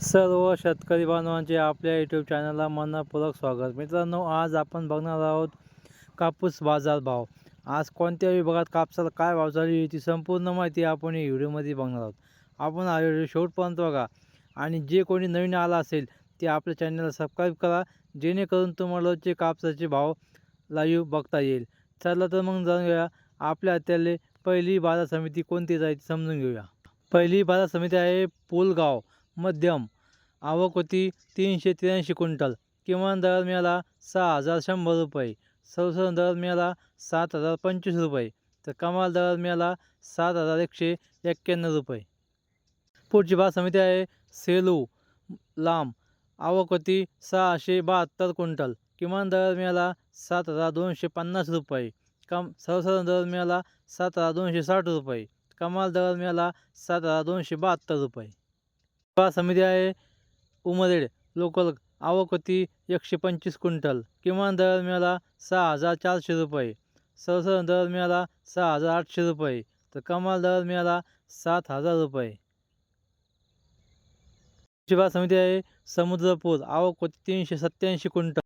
सर्व शेतकरी बांधवांचे आपल्या यूट्यूब चॅनलला मनपूर्वक स्वागत. मित्रांनो, आज आपण बघणार आहोत कापूस बाजार भाव. आज कोणत्या विभागात कापसाला काय भाव चालू आहे ती संपूर्ण माहिती आपण या व्हिडिओमध्ये बघणार आहोत. आपण हा व्हिडिओ शेवटपर्यंत बघा आणि जे कोणी नवीन आला असेल ते आपल्या चॅनलला सबस्क्राईब करा, जेणेकरून तुम्हाला रोजचे कापसाचे भाव लाईव्ह बघता येईल. चला तर मग जाणून घेऊया आपल्या हातातले पहिली बाजार समिती कोणती आहे ती समजून घेऊया. पहिली बाजार समिती आहे पुलगाव. मध्यम आवक होती 383 क्विंटल. किमान दर मिळाला 6100 रुपये. सर्वसाधारण दर मिळाला 7025 रुपये. तर कमाल दर मिळाला 7191 रुपये. पुढची बाजार समिती आहे सेलू लांब. आवक होती 672 क्विंटल. किमान दर मिळाला 7250 रुपये. सर्वसाधारण दर मिळाला 7260 रुपये. कमाल दर मिळाला 7272 रुपये. बाजार समिती आहे उमरेड लोकल. आवक होती 125 क्विंटल. किमान दर मिळाला 6400 रुपये. सर्वसाधारण दर मिळाला 6800 रुपये. तर कमाल दर मिळाला 7000 रुपये. बाजार समिती आहे समुद्रपूर. आवक होती 387 क्विंटल.